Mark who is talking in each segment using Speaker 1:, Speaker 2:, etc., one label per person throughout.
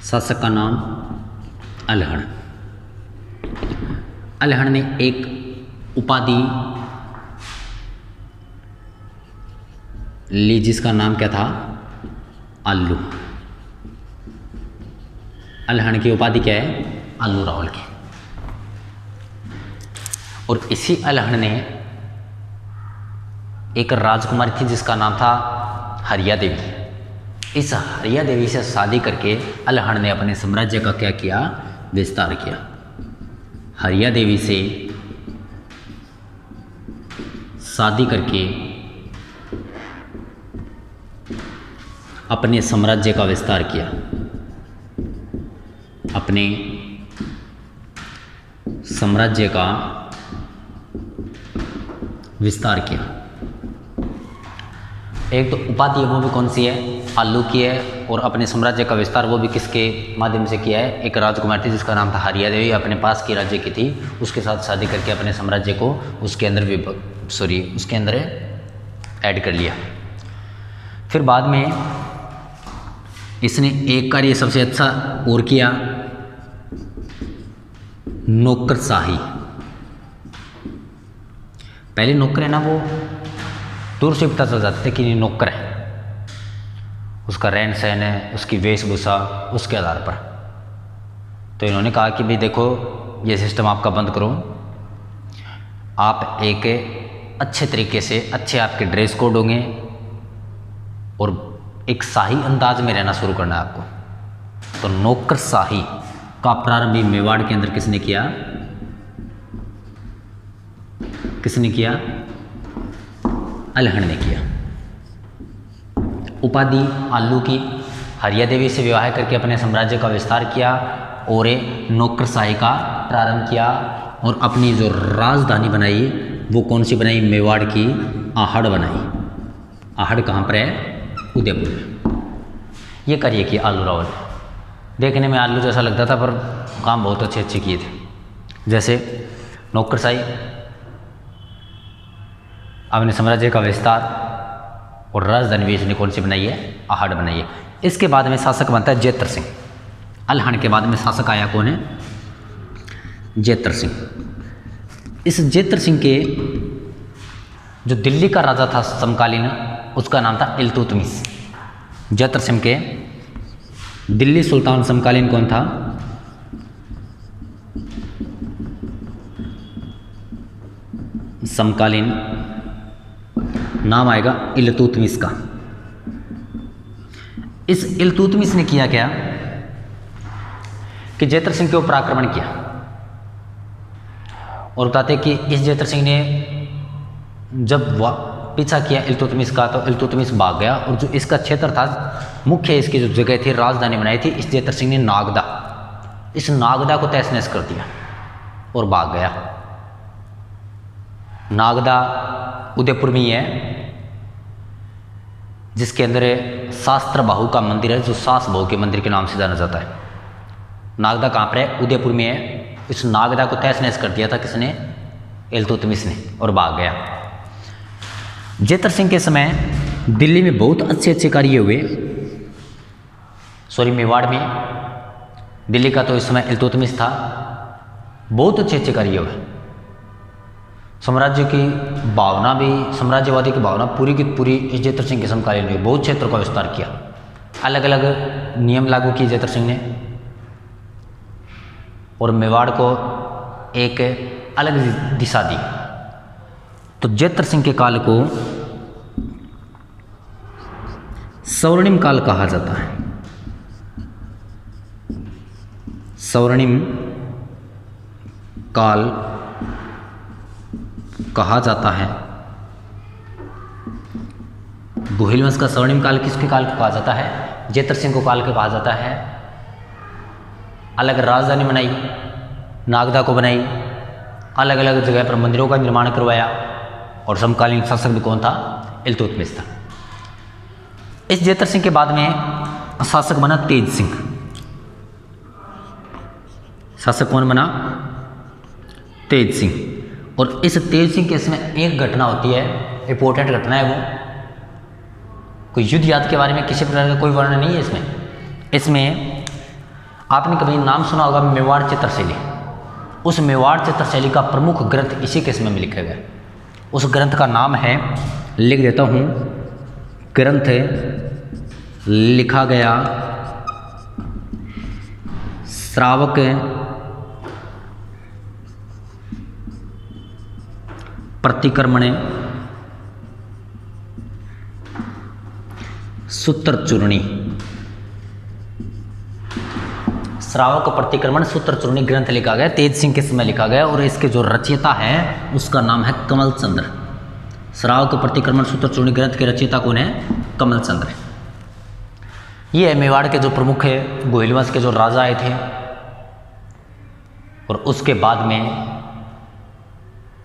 Speaker 1: शासक का नाम अलहण। अलहण ने एक उपाधि ली जिसका नाम क्या था? आलू। अलहण की उपाधि क्या है? आलू रावल की। और इसी अलहण ने एक राजकुमारी थी जिसका नाम था हरिया देवी। इस हरिया देवी से शादी करके अलहण ने अपने साम्राज्य का क्या किया? विस्तार किया। हरिया देवी से शादी करके अपने साम्राज्य का विस्तार किया, अपने साम्राज्य का विस्तार किया। एक तो उपाधि है वो भी कौन सी है? आलू की है। और अपने साम्राज्य का विस्तार वो भी किसके माध्यम से किया है? एक राजकुमार थी जिसका नाम था हरिया देवी, अपने पास की राज्य की थी, उसके साथ शादी करके अपने साम्राज्य को उसके अंदर ऐड कर लिया। फिर बाद में इसने एक कार्य सबसे अच्छा और किया, नौकरशाही। पहले नौकर है ना, वो दूर से पता चल जाते थे कि ये नौकर है, उसका रहन सहन है, उसकी वेशभूषा, उसके आधार पर। तो इन्होंने कहा कि भाई देखो, ये सिस्टम आपका बंद करो, आप एक अच्छे तरीके से अच्छे आपके ड्रेस कोड होंगे और एक शाही अंदाज में रहना शुरू करना है आपको। तो नौकरशाही का प्रारंभ मेवाड़ के अंदर किसने किया? किसने किया? अलहण ने किया। उपाधि आलू की, हरिया देवी से विवाह करके अपने साम्राज्य का विस्तार किया और नौकरशाही का प्रारंभ किया। और अपनी जो राजधानी बनाई वो कौन सी बनाई? मेवाड़ की आहड़ बनाई। आहड़ कहाँ पर है? उदयपुर में। ये कार्य किया आलू रावल। देखने में आलू जैसा लगता था पर काम बहुत अच्छे अच्छे किए थे। जैसे नौकरशाही, अपने साम्राज्य का विस्तार और राजधानी भी इसने कौन सी बनाई है? आहड़ बनाई है। इसके बाद में शासक बनता है जेतर सिंह। अलहण के बाद में शासक आया कौन है? जेतर सिंह। इस जेतर सिंह के जो दिल्ली का राजा था समकालीन, उसका नाम था इल्तुतमिश। जेतर सिंह के दिल्ली सुल्तान समकालीन कौन था? समकालीन नाम आएगा इल्तुतमिश का। इस इल्तुतमिश ने किया क्या कि जेतर सिंह के ऊपर आक्रमण किया। और बताते कि इस जेतर सिंह ने जब पीछा किया इल्तुतमिश का, तो इल्तुतमिश भाग गया। और जो इसका क्षेत्र था, मुख्य इसकी जो जगह थी, राजधानी बनाई थी, इस जेतर सिंह ने नागदा, इस नागदा को तहस नहस कर दिया और भाग गया। नागदा उदयपुर में ही है, जिसके अंदर शास्त्र बाहु का मंदिर है, जो सास बहू के मंदिर के नाम से जाना जाता है। नागदा कहाँ पर है? उदयपुर में है। इस नागदा को तहस नहस कर दिया था किसने? इल्तुतमिश ने, और भाग गया। जेतर सिंह के समय दिल्ली में बहुत अच्छे अच्छे कार्य हुए। मेवाड़ में, दिल्ली का तो इस समय इल्तुतमिश था, बहुत अच्छे अच्छे कार्य हुए। साम्राज्य की भावना भी, साम्राज्यवादी की भावना पूरी की पूरी इस जेतर सिंह के समकालीन हुई। बहुत क्षेत्रों का विस्तार किया, अलग अलग नियम लागू किए जेतर सिंह ने, और मेवाड़ को एक अलग दिशा दी। तो जेतर सिंह के काल को स्वर्णिम काल कहा जाता है। स्वर्णिम काल कहा जाता है। गुहिल वंश का स्वर्णिम काल किसके काल को कहा जाता है? जेतर सिंह को काल को कहा जाता है। अलग राजधानी बनाई, नागदा को बनाई, अलग अलग जगह पर मंदिरों का निर्माण करवाया। और समकालीन शासक भी कौन था? इल्तुतमिश था। इस जेतर सिंह के बाद में शासक बना तेज सिंह। शासक कौन बना? तेज सिंह। और इस तेज सिंह के इसमें एक घटना होती है, इंपॉर्टेंट घटना है वो। कोई युद्ध याद के बारे में किसी प्रकार का कोई वर्णन नहीं है इसमें। आपने कभी नाम सुना होगा मेवाड़ चित्रशैली। उस मेवाड़ चित्रशैली का प्रमुख ग्रंथ इसी के समय में लिखा गया। उस ग्रंथ का नाम है, लिख देता हूँ, ग्रंथ लिखा गया श्रावक प्रतिक्रमण सूत्र चूर्णी। श्रावक प्रतिक्रमण सूत्र चूर्णी ग्रंथ लिखा गया, तेज सिंह के समय लिखा गया, और इसके जो रचयिता है उसका नाम है कमल चंद्र। श्रावक प्रतिक्रमण सूत्र चूर्णी ग्रंथ के रचयिता कौन है? कमल चंद्र। ये है मेवाड़ के जो प्रमुख है, गोहिल वंश के जो राजा आए थे। और उसके बाद में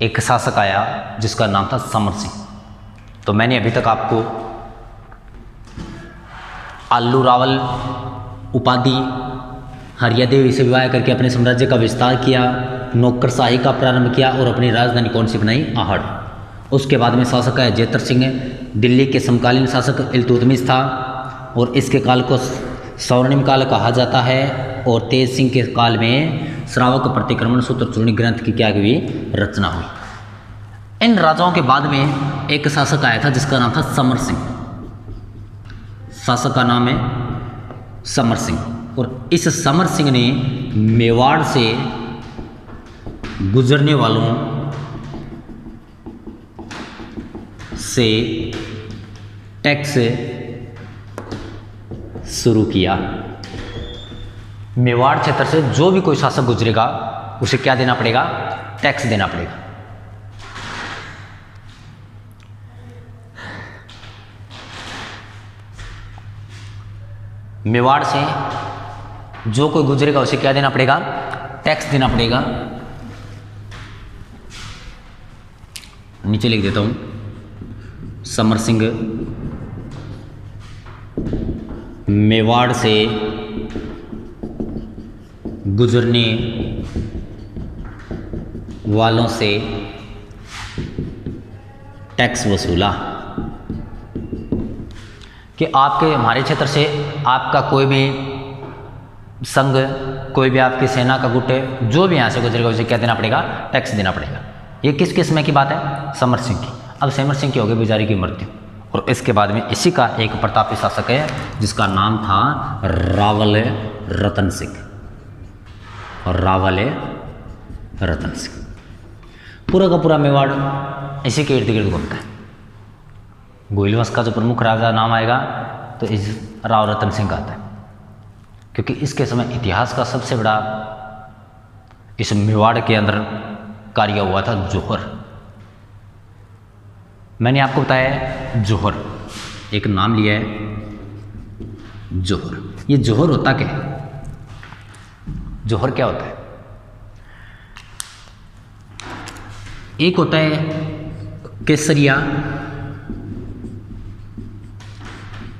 Speaker 1: एक शासक आया जिसका नाम था समर सिंह। तो मैंने अभी तक आपको आल्लू रावल उपाधि, हरियादेवी से विवाह करके अपने साम्राज्य का विस्तार किया, नौकरशाही का प्रारंभ किया और अपनी राजधानी कौन सी बनाई? आहड़। उसके बाद में शासक है जैतर सिंह, दिल्ली के समकालीन शासक इल्तुतमिश था, और इसके काल को स्वर्णिम काल कहा जाता है। और तेज सिंह के काल में श्रावक प्रतिक्रमण सूत्र चूर्णी ग्रंथ की क्या हुई? रचना हुई। इन राजाओं के बाद में एक शासक आया था जिसका नाम था समर सिंह। शासक का नाम है समर सिंह, और इस समर सिंह ने मेवाड़ से गुजरने वालों से टैक्स शुरू किया। मेवाड़ क्षेत्र से जो भी कोई शासक गुजरेगा उसे क्या देना पड़ेगा? टैक्स देना पड़ेगा। मेवाड़ से जो कोई गुजरेगा उसे क्या देना पड़ेगा? टैक्स देना पड़ेगा। नीचे लिख देता हूं, समर सिंह मेवाड़ से गुजरने वालों से टैक्स वसूला। कि आपके हमारे क्षेत्र से आपका कोई भी संघ, कोई भी आपकी सेना का गुट है, जो भी यहाँ से गुजरेगा उसे क्या देना पड़ेगा? टैक्स देना पड़ेगा। ये किस किस में की बात है? समर सिंह की। अब समर सिंह की हो गई बेचारी की मृत्यु, और इसके बाद में इसी का एक प्रतापी शासक है जिसका नाम था रावल रतन सिंह। और रावल रतन सिंह पूरा का पूरा मेवाड़ इसी के इर्द गिर्द घूमता है। गोहिल वंश का जो प्रमुख राजा नाम आएगा तो इस राव रतन सिंह का आता है, क्योंकि इसके समय इतिहास का सबसे बड़ा इस मेवाड़ के अंदर कार्य हुआ था जौहर। मैंने आपको बताया जौहर, एक नाम लिया है जौहर। ये जौहर होता क्या है? जौहर क्या होता है? एक होता है केसरिया,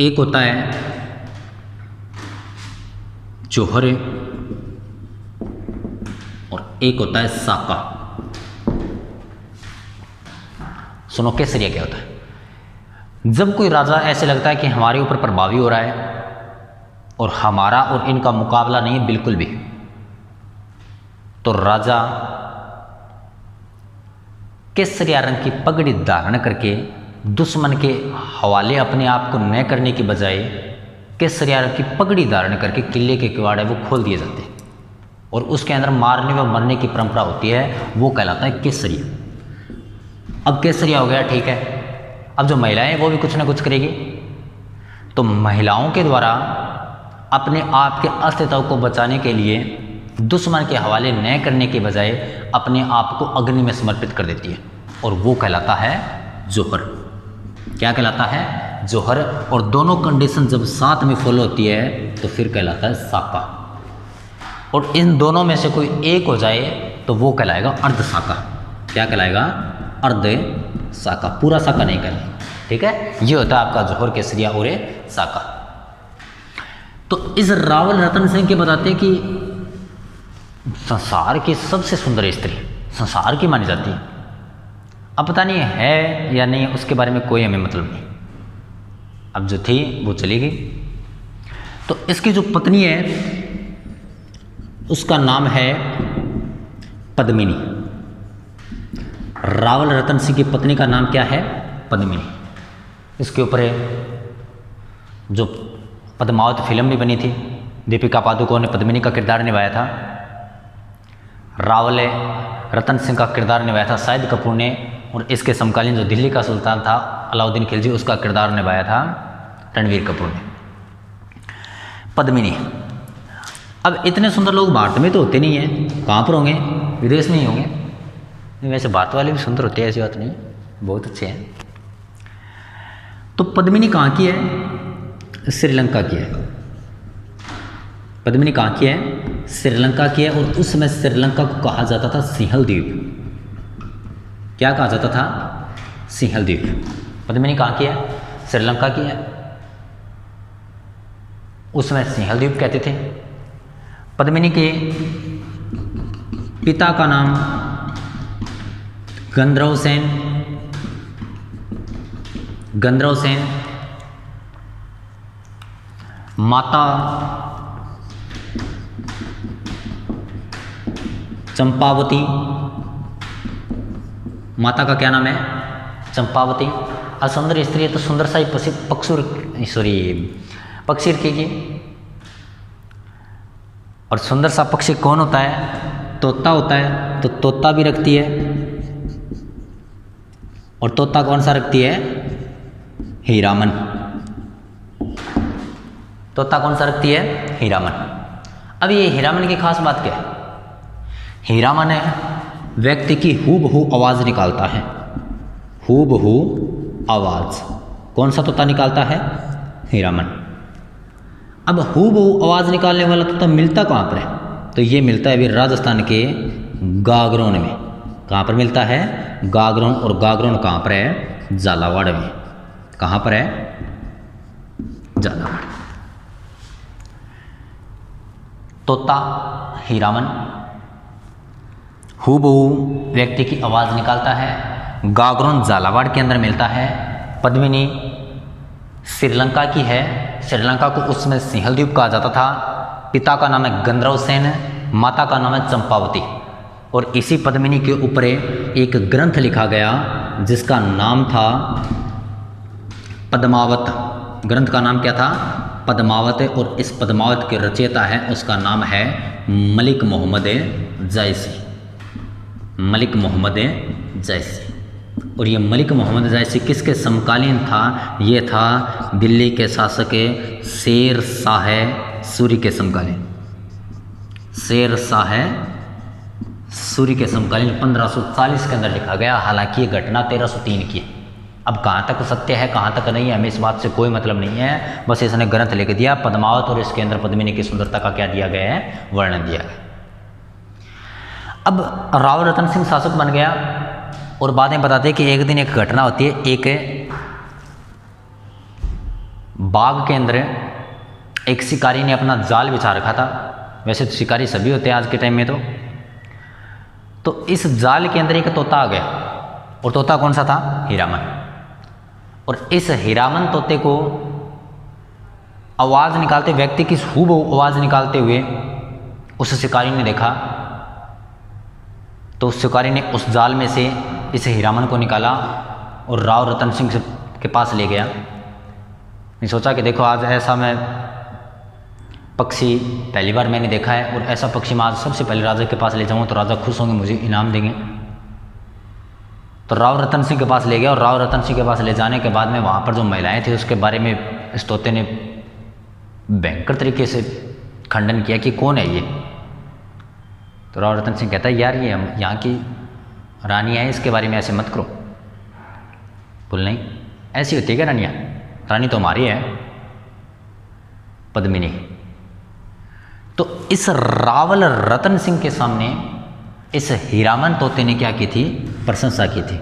Speaker 1: एक होता है जौहर, और एक होता है साका। सुनो केसरिया क्या होता है? जब कोई राजा ऐसे लगता है कि हमारे ऊपर प्रभावी हो रहा है और हमारा और इनका मुकाबला नहीं है बिल्कुल भी, तो राजा केसरिया रंग की पगड़ी धारण करके दुश्मन के हवाले अपने आप को न करने की बजाय केसरिया रंग की पगड़ी धारण करके किले के किवाड़े वो खोल दिए जाते हैं, और उसके अंदर मारने व मरने की परंपरा होती है, वो कहलाता है केसरिया। अब केसरिया हो गया, ठीक है। अब जो महिलाएं वो भी कुछ ना कुछ करेगी, तो महिलाओं के द्वारा अपने आप के अस्तित्व को बचाने के लिए दुश्मन के हवाले न करने के बजाय अपने आप को अग्नि में समर्पित कर देती है, और वो कहलाता है जौहर। क्या कहलाता है? जौहर। और दोनों कंडीशन जब साथ में फॉलो होती है तो फिर कहलाता है साका। और इन दोनों में से कोई एक हो जाए तो वो कहलाएगा अर्ध साका। क्या कहलाएगा? अर्ध साका। पूरा साका नहीं कहलाएगा, ठीक है। ये होता है आपका जौहर, केसरिया और साका। तो इस रावल रतन सिंह के बताते हैं कि संसार की सबसे सुंदर स्त्री संसार की मानी जाती है। अब पता नहीं है या नहीं, उसके बारे में कोई हमें मतलब नहीं। अब जो थी वो चली गई। तो इसकी जो पत्नी है उसका नाम है पद्मिनी। रावल रतन सिंह की पत्नी का नाम क्या है? पद्मिनी। इसके ऊपर जो पद्मावत फिल्म भी बनी थी, दीपिका पादुकोण ने पद्मिनी का किरदार निभाया था, रावल रतन सिंह का किरदार निभाया था शाहिद कपूर ने, और इसके समकालीन जो दिल्ली का सुल्तान था अलाउद्दीन खिलजी, उसका किरदार निभाया था रणवीर कपूर ने। पद्मिनी। अब इतने सुंदर लोग भारत में तो होते नहीं हैं, कहाँ पर होंगे? विदेश में ही होंगे। वैसे भारत वाले भी सुंदर होते हैं, ऐसी बात नहीं, बहुत अच्छे हैं। तो पद्मिनी कहाँ की है? श्रीलंका की है। पद्मिनी कहाँ की है? श्रीलंका की है। और उस समय श्रीलंका को कहा जाता था सिंहल द्वीप। क्या कहा जाता था? सिंहल द्वीप। पद्मिनी कहाँ की है? श्रीलंका की है। उस समय सिंहल द्वीप कहते थे। पद्मिनी के पिता का नाम गंधर्व सेन, गंधर्व सेन, माता चंपावती। माता का क्या नाम है? चंपावती। और सुंदर स्त्री है तो सुंदर सा ही पक्षी रखेगी। और सुंदर सा पक्षी कौन होता है? तोता होता है, तो तोता भी रखती है। और तोता कौन सा रखती है? हीरामन। तोता कौन सा रखती है? हीरामन। अब ये हीरामन की खास बात क्या है? हीरामन व्यक्ति की हूबहू आवाज़ निकालता है। हूबहू आवाज़ कौन सा तोता निकालता है? हीरामन। अब हूबहू आवाज़ निकालने वाला तोता मिलता कहाँ पर है? तो ये मिलता है अभी राजस्थान के गागरोन में। कहाँ पर मिलता है? गागरोन। और गागरोन कहाँ पर है? झालावाड़ में। कहाँ पर है? झालावाड़। तोता हीरामन हूबहू व्यक्ति की आवाज़ निकालता है। गागरोन झालावाड़ के अंदर मिलता है। पद्मिनी श्रीलंका की है। श्रीलंका को उसमें सिंहल द्वीप कहा जाता था। पिता का नाम है गंधर्व सेन, माता का नाम है चंपावती। और इसी पद्मिनी के ऊपर एक ग्रंथ लिखा गया जिसका नाम था पद्मावत। ग्रंथ का नाम क्या था? पद्मावत। और इस पद्मावत के रचयिता है, उसका नाम है मलिक मोहम्मद जायसी। मलिक मोहम्मद जायसी। और ये मलिक मोहम्मद जायसी किसके समकालीन था? ये था दिल्ली के शासक शेर शाह सूरी के समकालीन। शेर शाह सूरी के समकालीन 1540 के अंदर लिखा गया। हालांकि ये घटना 1303 की है। अब कहाँ तक सत्य है कहाँ तक नहीं है हमें इस बात से कोई मतलब नहीं है, बस इसने ग्रंथ लिख दिया पद्मावत और इसके अंदर पद्मिनी की सुंदरता का क्या दिया गया है? वर्णन दिया गया। अब रावल रतन सिंह शासक बन गया और बाद में बताते हैं कि एक दिन एक घटना होती है। एक बाग के अंदर एक शिकारी ने अपना जाल बिछा रखा था। वैसे तो शिकारी सभी होते हैं आज के टाइम में। तो इस जाल के अंदर एक तोता आ गया और तोता कौन सा था? हीरामन। और इस हीरामन तोते को आवाज़ निकालते व्यक्ति की हूबहू आवाज़ निकालते हुए उस शिकारी ने देखा। तो उस शिकारी ने उस जाल में से इस हीरामन को निकाला और राव रतन सिंह के पास ले गया। मैं सोचा कि देखो आज ऐसा मैं पक्षी पहली बार मैंने देखा है और ऐसा पक्षी मैं आज सबसे पहले राजा के पास ले जाऊँ तो राजा खुश होंगे, मुझे इनाम देंगे। तो राव रतन सिंह के पास ले गया और राव रतन सिंह के पास ले जाने के बाद में वहाँ पर जो महिलाएं थी उसके बारे में इस तोते ने भयंकर तरीके से खंडन किया कि कौन है ये। तो राव रतन सिंह कहता है यार ये हम यहाँ की रानी है, इसके बारे में ऐसे मत करो। बोल नहीं ऐसी होती है क्या रानियाँ? रानी तो हमारी है पद्मिनी। तो इस रावल रतन सिंह के सामने इस हीरामन तोते ने क्या की थी? प्रशंसा की थी।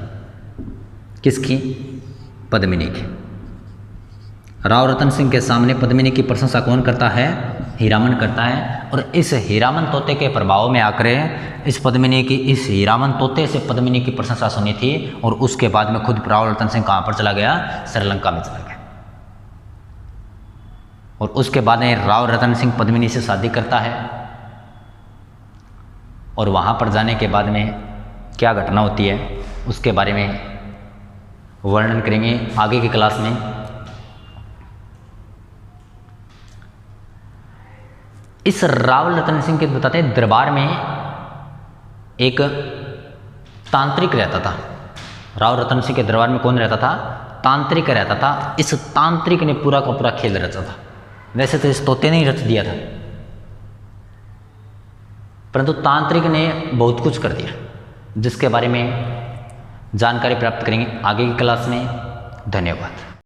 Speaker 1: किसकी? पद्मिनी की। राव रतन सिंह के सामने पद्मिनी की प्रशंसा कौन करता है? हीरामन करता है। और इस हीरामन तोते के प्रभाव में आकर इस हीरामन तोते से पद्मिनी की प्रशंसा सुनी थी। और उसके बाद में खुद राव रतन सिंह कहाँ पर चला गया? श्रीलंका में चला गया। और उसके बाद में राव रतन सिंह पद्मिनी से शादी करता है और वहाँ पर जाने के बाद में क्या घटना होती है उसके बारे में वर्णन करेंगे आगे की क्लास में। इस राव रतन सिंह के बताते हैं दरबार में एक तांत्रिक रहता था। राव रतन सिंह के दरबार में कौन रहता था? तांत्रिक रहता था। इस तांत्रिक ने पूरा का पूरा खेल रचा था। वैसे तो इस तोते ने ही रच दिया था, परंतु तांत्रिक ने बहुत कुछ कर दिया, जिसके बारे में जानकारी प्राप्त करेंगे आगे की क्लास में। धन्यवाद।